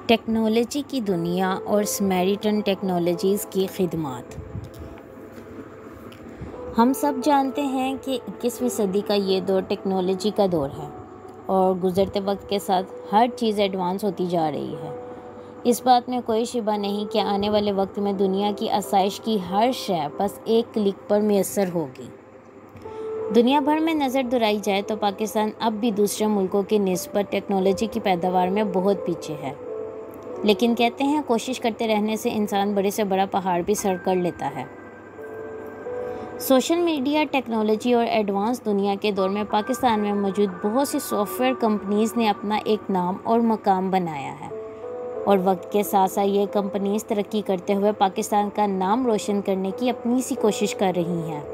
Technology की दुनिया और स्मैरिटन टेक्नोलॉजीज़ की खिदमत। हम सब जानते हैं कि 21वीं सदी का ये दौर टेक्नोलॉजी का दौर है और गुज़रते वक्त के साथ हर चीज़ एडवांस होती जा रही है। इस बात में कोई शिबा नहीं कि आने वाले वक्त में दुनिया की आसाइश की हर शय बस एक क्लिक पर मैसर होगी। दुनिया भर में नज़र दुराई जाए तो पाकिस्तान अब भी दूसरे मुल्कों की निस्बत टेक्नोलॉजी की पैदावार में बहुत पीछे है, लेकिन कहते हैं कोशिश करते रहने से इंसान बड़े से बड़ा पहाड़ भी सर कर लेता है। सोशल मीडिया, टेक्नोलॉजी और एडवांस दुनिया के दौर में पाकिस्तान में मौजूद बहुत सी सॉफ्टवेयर कंपनीज़ ने अपना एक नाम और मकाम बनाया है और वक्त के साथ साथ ये कंपनीज़ तरक्की करते हुए पाकिस्तान का नाम रोशन करने की अपनी सी कोशिश कर रही हैं।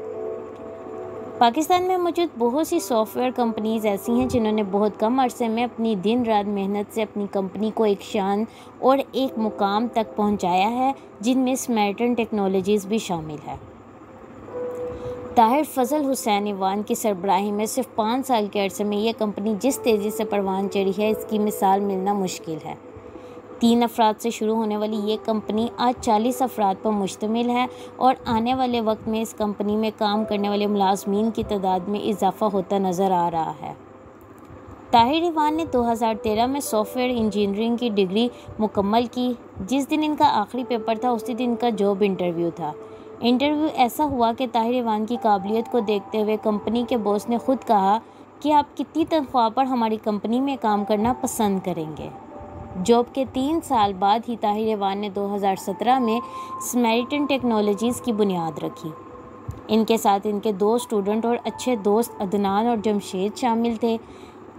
पाकिस्तान में मौजूद बहुत सी सॉफ्टवेयर कंपनीज़ ऐसी हैं जिन्होंने बहुत कम अरसे में अपनी दिन रात मेहनत से अपनी कंपनी को एक शान और एक मुकाम तक पहुंचाया है, जिनमें स्मैरिटन टेक्नोलॉजीज़ भी शामिल है। ताहिर फजल हुसैन ईवान की सरबराही में सिर्फ 5 साल के अरसे में ये कंपनी जिस तेज़ी से परवान चढ़ी है, इसकी मिसाल मिलना मुश्किल है। 3 अफराद से शुरू होने वाली ये कंपनी आज 40 अफराद पर मुश्तमिल है और आने वाले वक्त में इस कंपनी में काम करने वाले मुलाजमीन की तादाद में इजाफा होता नज़र आ रहा है। ताहिर ईवान ने 2013 में सॉफ्टवेयर इंजीनियरिंग की डिग्री मुकम्मल की। जिस दिन इनका आखिरी पेपर था उसी दिन इनका जॉब इंटरव्यू था। इंटरव्यू ऐसा हुआ कि ताहिर ईवान की काबिलियत को देखते हुए कंपनी के बॉस ने खुद कहा कि आप कितनी तनख्वाह पर हमारी कंपनी में काम करना पसंद करेंगे। जॉब के 3 साल बाद ही ताहिर ईवान ने 2017 में स्मैरिटन टेक्नोलॉजीज़ की बुनियाद रखी। इनके साथ इनके 2 स्टूडेंट और अच्छे दोस्त अदनान और जमशेद शामिल थे।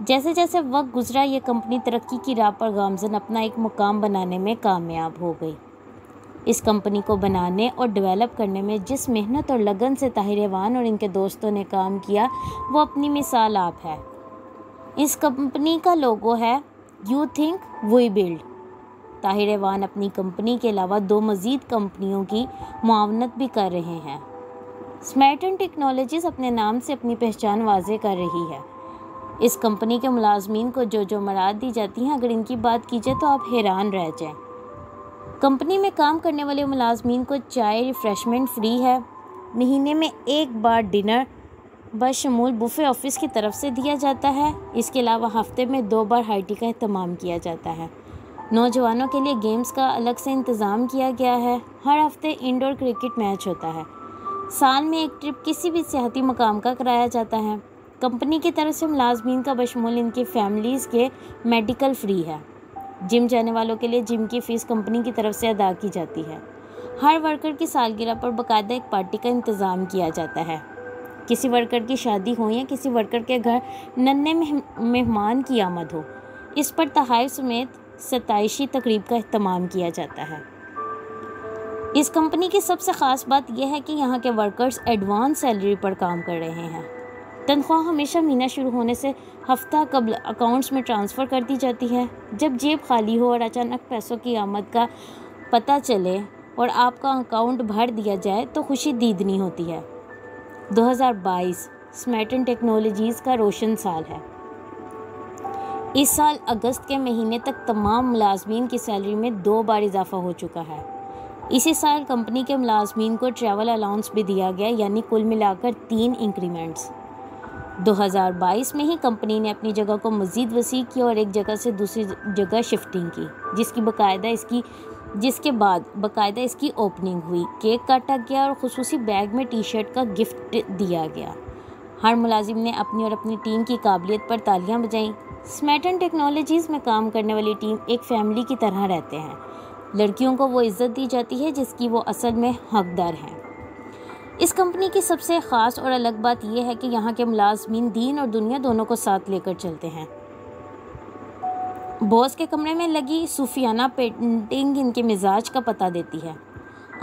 जैसे जैसे वक्त गुजरा ये कंपनी तरक्की की राह पर गामज़न अपना एक मुकाम बनाने में कामयाब हो गई। इस कंपनी को बनाने और डेवलप करने में जिस मेहनत और लगन से ताहिर ईवान और इनके दोस्तों ने काम किया वो अपनी मिसाल आप है। इस कंपनी का लोगो है you think we build. Tahir ईवान अपनी कंपनी के अलावा 2 मज़ीद कंपनियों की मुआवनत भी कर रहे हैं। स्मैरिटन टेक्नोलॉजीज़ अपने नाम से अपनी पहचान वाज़े कर रही है। इस कंपनी के मुलाजमीन को जो मराद दी जाती हैं, अगर इनकी बात कीजिए तो आप हैरान रह जाएं। कंपनी में काम करने वाले मुलाजमीन को चाय रिफ़्रेशमेंट फ्री है। महीने में 1 बार डिनर बशमूल बुफ़े ऑफिस की तरफ से दिया जाता है। इसके अलावा हफ्ते में 2 बार हाई टी का एहतमाम किया जाता है। नौजवानों के लिए गेम्स का अलग से इंतज़ाम किया गया है। हर हफ्ते इंडोर क्रिकेट मैच होता है। साल में एक ट्रिप किसी भी सियाहती मकाम का कराया जाता है। कंपनी की तरफ से मुलाजमीन का बशमूल इनकी फैमिलीज़ के मेडिकल फ्री है। जिम जाने वालों के लिए जिम की फ़ीस कंपनी की तरफ से अदा की जाती है। हर वर्कर की सालगिरह पर बाकायदा एक पार्टी का इंतज़ाम किया जाता है। किसी वर्कर की शादी हो या किसी वर्कर के घर नन्हे मेहमान की आमद हो, इस पर तोहफ़े समेत 27 तकरीब का एहतमाम किया जाता है। इस कंपनी की सबसे ख़ास बात यह है कि यहाँ के वर्कर्स एडवांस सैलरी पर काम कर रहे हैं। तनख्वाह हमेशा महीना शुरू होने से हफ्ता कबल अकाउंट्स में ट्रांसफ़र कर दी जाती है। जब जेब खाली हो और अचानक पैसों की आमद का पता चले और आपका अकाउंट भर दिया जाए तो खुशी दीदनी होती है। 2022 स्मैरिटन टेक्नोलॉजीज़ का रोशन साल है। इस साल अगस्त के महीने तक तमाम मुलाजमीन की सैलरी में 2 बार इजाफा हो चुका है। इसी साल कंपनी के मुलाजमीन को ट्रैवल अलाउंस भी दिया गया, यानी कुल मिलाकर 3 इंक्रीमेंट्स। 2022 में ही कंपनी ने अपनी जगह को मज़ीद वसी किया और एक जगह से दूसरी जगह शिफ्टिंग की, जिसके बाद बाकायदा इसकी ओपनिंग हुई, केक काटा गया और खुसूसी बैग में टी-शर्ट का गिफ्ट दिया गया। हर मुलाजिम ने अपनी और अपनी टीम की काबिलियत पर तालियां बजाईं। स्मैरिटन टेक्नोलॉजीज़ में काम करने वाली टीम एक फैमिली की तरह रहते हैं। लड़कियों को वो इज़्ज़त दी जाती है जिसकी वो असल में हकदार हैं। इस कंपनी की सबसे ख़ास और अलग बात यह है कि यहाँ के मुलाजमीन दीन और दुनिया दोनों को साथ लेकर चलते हैं। बॉस के कमरे में लगी सूफियाना पेंटिंग इनके मिजाज का पता देती है।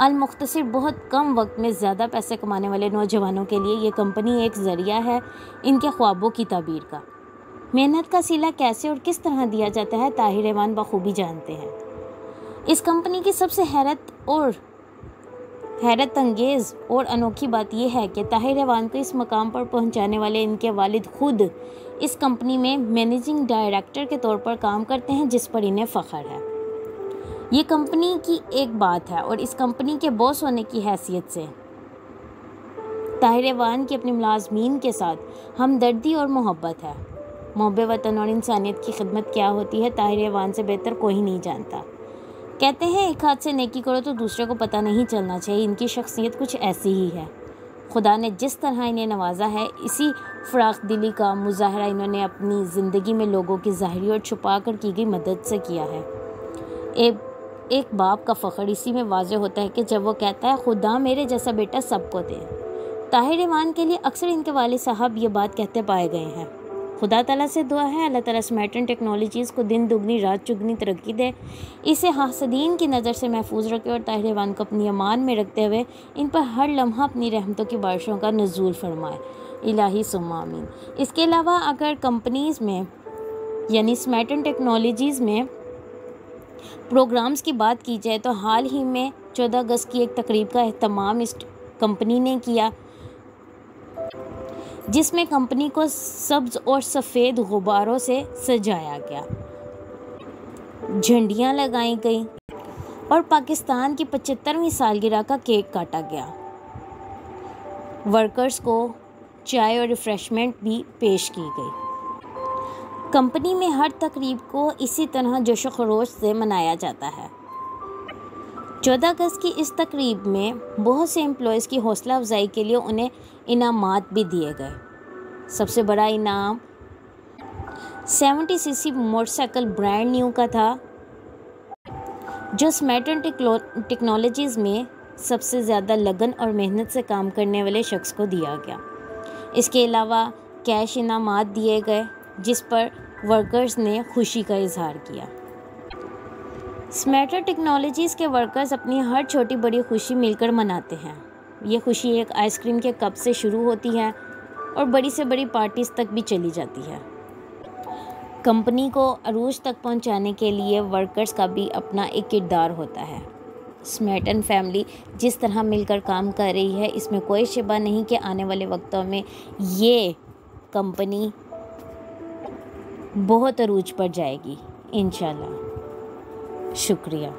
अल-मुख्तसिर बहुत कम वक्त में ज़्यादा पैसे कमाने वाले नौजवानों के लिए ये कंपनी एक ज़रिया है इनके ख्वाबों की ताबीर का। मेहनत का सिला कैसे और किस तरह दिया जाता है ताहिर ईवान बखूबी जानते हैं। इस कंपनी की सबसे हैरत अंगेज़ और अनोखी बात यह है कि ताहिर ईवान को इस मकाम पर पहुंचाने वाले इनके वालिद खुद इस कंपनी में मैनेजिंग डायरेक्टर के तौर पर काम करते हैं, जिस पर इन्हें फ़ख्र है। ये कंपनी की एक बात है और इस कंपनी के बॉस होने की हैसियत से ताहिर ऐवान की अपने मुलाजमीन के साथ हमदर्दी और मोहब्बत है। मोहब्ब वतन और इंसानियत की खिदमत क्या होती है ताहिर ऐवान से बेहतर कोई नहीं जानता। कहते हैं एक हाथ से नेकी करो तो दूसरे को पता नहीं चलना चाहिए। इनकी शख्सियत कुछ ऐसी ही है। खुदा ने जिस तरह इन्हें नवाजा है, इसी फ़राख दिली का मुजाहरा इन्होंने अपनी ज़िंदगी में लोगों की ज़ाहिरी और छुपा कर की गई मदद से किया है। एक बाप का फ़ख्र इसी में वाज़े होता है कि जब वो कहता है खुदा मेरे जैसा बेटा सबको दे। ताहिर ऐवान के लिए अक्सर इनके वालिद साहब ये बात कहते पाए गए हैं। खुदा ताला से दुआ है अल्लाह ताला स्मैर्टन टेक्नोलॉजीज़ को दिन दुगनी रात चुगनी तरक्की दे, इसे हासदीन की नज़र से महफूज रखे और ताहिर ऐवान को अपनी अमान में रखते हुए इन पर हर लम्हा अपनी रहमतों की बारिशों का नज़ूल फरमाए। इलाही सुम्मा आमीन। इसके अलावा अगर कंपनीज़ में यानी स्मैर्टन टेक्नोलॉजीज़ में प्रोग्राम्स की बात की जाए तो हाल ही में 14 अगस्त की एक तकरीब का एहतमाम इस कंपनी ने किया, जिसमें कंपनी को सब्ज़ और सफ़ेद गुब्बारों से सजाया गया, झंडियाँ लगाई गई और पाकिस्तान की 75वीं सालगिरह का केक काटा गया। वर्कर्स को चाय और रिफ़्रेशमेंट भी पेश की गई। कंपनी में हर तकरीब को इसी तरह जोश व खरोश से मनाया जाता है। 14 अगस्त की इस तकरीब में बहुत से एम्प्लॉयज़ की हौसला अफजाई के लिए उन्हें इनामात भी दिए गए। सबसे बड़ा इनाम 70 सीसी मोटरसाइकिल ब्रांड न्यू का था, जो स्मैर्टन टेक्नोलॉजीज़ में सबसे ज़्यादा लगन और मेहनत से काम करने वाले शख्स को दिया गया। इसके अलावा कैश इनामात दिए गए, जिस पर वर्कर्स ने खुशी का इजहार किया। स्मैर्टन टेक्नोलॉजीज़ के वर्कर्स अपनी हर छोटी बड़ी खुशी मिलकर मनाते हैं। ये खुशी एक आइसक्रीम के कप से शुरू होती है और बड़ी से बड़ी पार्टीज़ तक भी चली जाती है। कंपनी को अरूज तक पहुंचाने के लिए वर्कर्स का भी अपना एक किरदार होता है। स्मैर्टन फैमिली जिस तरह मिलकर काम कर रही है, इसमें कोई शिबा नहीं कि आने वाले वक्तों में ये कंपनी बहुत अरूज पर जाएगी इंशाल्लाह। शुक्रिया।